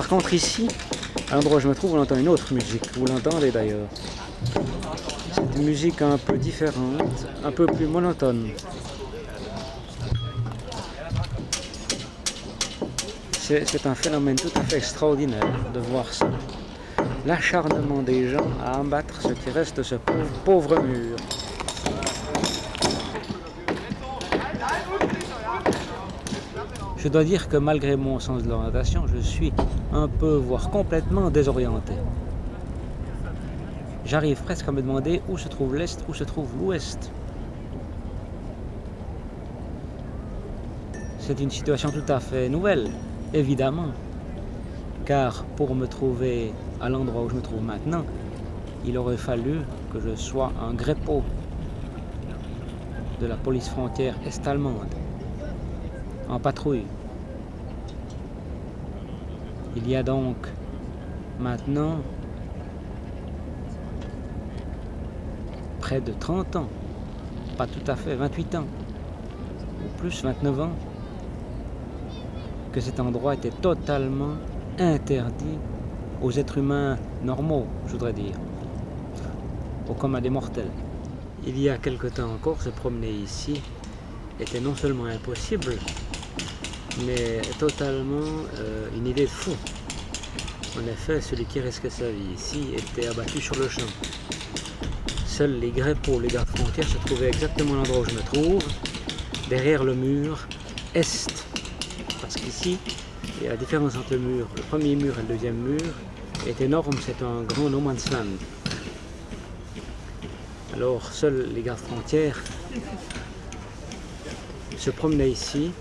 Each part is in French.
Par contre ici, à l'endroit où je me trouve, on entend une autre musique. Vous l'entendez d'ailleurs. C'est une musique un peu différente, un peu plus monotone. C'est un phénomène tout à fait extraordinaire de voir ça. L'acharnement des gens à abattre ce qui reste de ce pauvre mur. Je dois dire que malgré mon sens de l'orientation, je suis un peu, voire complètement désorienté. J'arrive presque à me demander où se trouve l'Est, où se trouve l'Ouest. C'est une situation tout à fait nouvelle, évidemment, car pour me trouver à l'endroit où je me trouve maintenant, il aurait fallu que je sois un greppo de la police frontière est-allemande, en patrouille. Il y a donc maintenant près de 30 ans, pas tout à fait, 28 ans, ou plus, 29 ans, que cet endroit était totalement interdit aux êtres humains normaux, je voudrais dire, au commun des mortels. Il y a quelque temps encore, se promener ici était non seulement impossible, mais totalement une idée de fou. En effet, celui qui risquait sa vie ici était abattu sur le champ. Seuls les greppos, les gardes frontières, se trouvaient exactement à l'endroit où je me trouve, derrière le mur est. Parce qu'ici, la différence entre le premier mur et le deuxième mur est énorme, c'est un grand no man's land. Alors, seuls les gardes frontières se promenaient ici,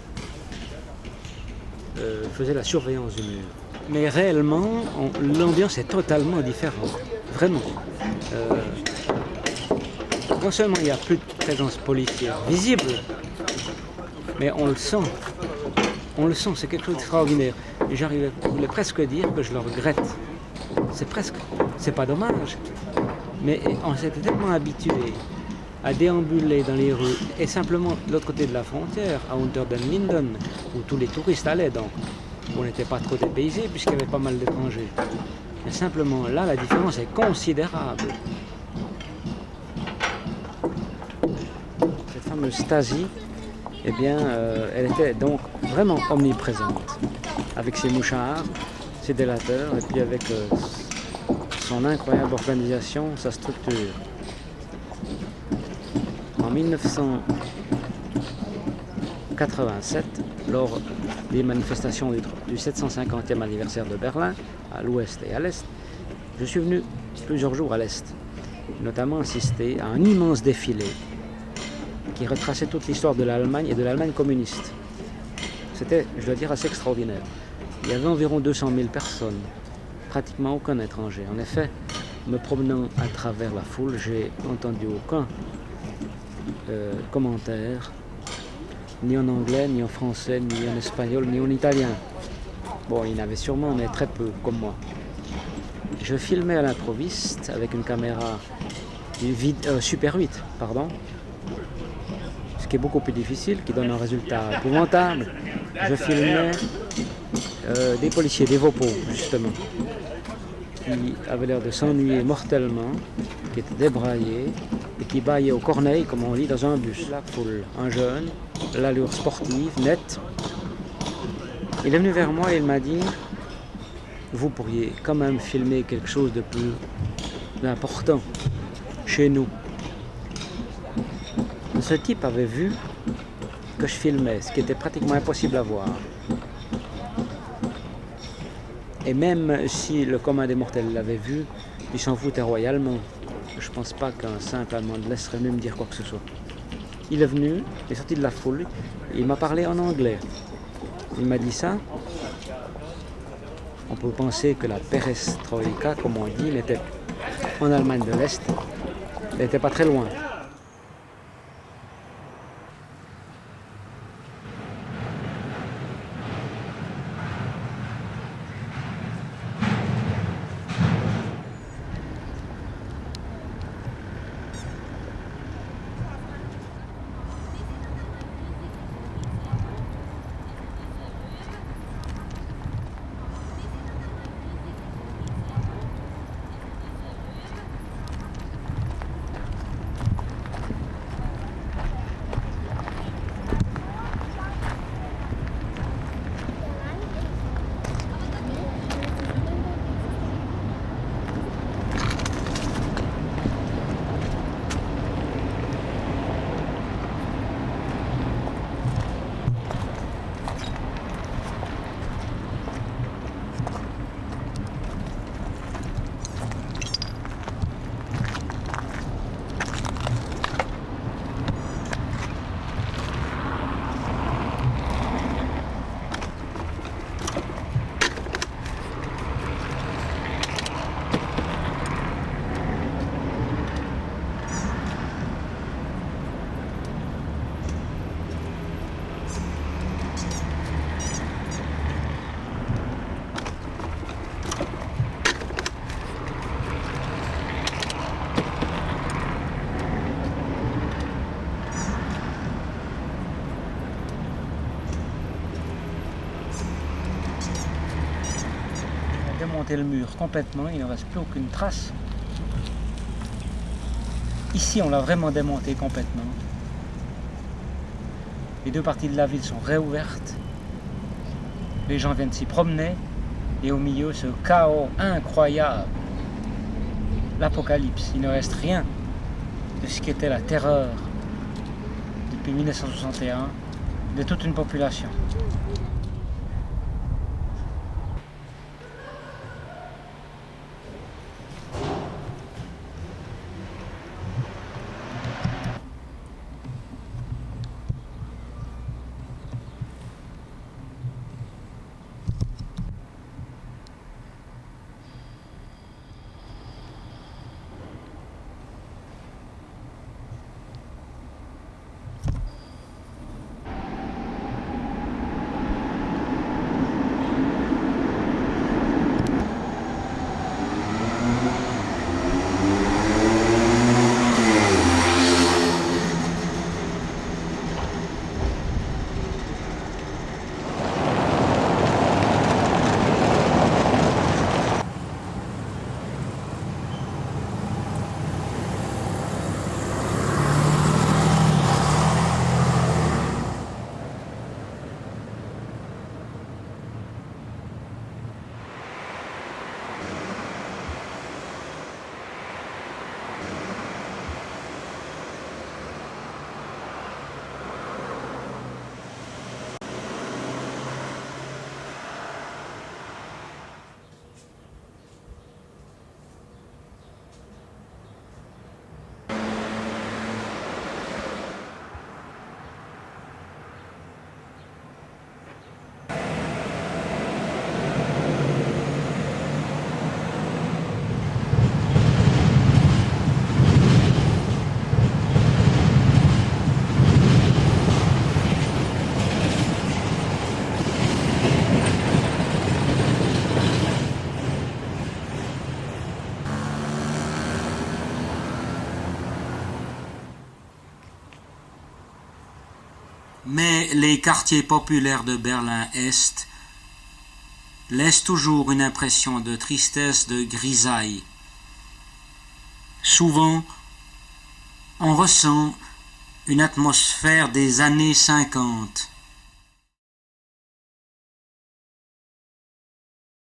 faisaient la surveillance du mur. Mais réellement, l'ambiance est totalement différente, vraiment. Non seulement il n'y a plus de présence policière visible, mais on le sent, c'est quelque chose d'extraordinaire. Et je voulais presque dire que je le regrette. C'est pas dommage, mais on s'était tellement habitué à déambuler dans les rues, et simplement de l'autre côté de la frontière, à Unter den Linden, où tous les touristes allaient donc, où on n'était pas trop dépaysé puisqu'il y avait pas mal d'étrangers. Mais simplement là, la différence est considérable. Cette fameuse Stasi, eh bien, elle était donc vraiment omniprésente, avec ses mouchards, ses délateurs, et puis avec son incroyable organisation, sa structure. En 1987, lors des manifestations du 750e anniversaire de Berlin, à l'ouest et à l'est, je suis venu plusieurs jours à l'est, notamment assister à un immense défilé qui retraçait toute l'histoire de l'Allemagne et de l'Allemagne communiste. C'était, je dois dire, assez extraordinaire. Il y avait environ 200 000 personnes, pratiquement aucun étranger. En effet, me promenant à travers la foule, j'ai entendu aucun commentaire, ni en anglais, ni en français, ni en espagnol, ni en italien. Bon, il y en avait sûrement, mais très peu, comme moi. Je filmais à l'improviste avec une caméra Super 8, pardon, ce qui est beaucoup plus difficile, qui donne un résultat épouvantable. Je filmais des policiers, des VOPO, justement, qui avaient l'air de s'ennuyer mortellement, qui étaient débraillés et qui bâillaient aux corneilles, comme on dit, dans un bus. La foule, un jeune, l'allure sportive, nette. Il est venu vers moi et il m'a dit « Vous pourriez quand même filmer quelque chose de plus important chez nous. » Ce type avait vu que je filmais, ce qui était pratiquement impossible à voir. Et même si le commun des mortels l'avait vu, il s'en foutait royalement. Je ne pense pas qu'un simple Allemand de l'Est serait venu me dire quoi que ce soit. Il est venu, il est sorti de la foule, et il m'a parlé en anglais. Il m'a dit ça. On peut penser que la perestroïka, comme on dit, n'était en Allemagne de l'Est, n'était pas très loin. démonté le mur complètement, il ne reste plus aucune trace. Ici, on l'a vraiment démonté complètement. Les deux parties de la ville sont réouvertes. Les gens viennent s'y promener. Et au milieu, ce chaos incroyable. L'apocalypse. Il ne reste rien de ce qu'était la terreur depuis 1961 de toute une population. Mais les quartiers populaires de Berlin-Est laissent toujours une impression de tristesse, de grisaille. Souvent, on ressent une atmosphère des années 50.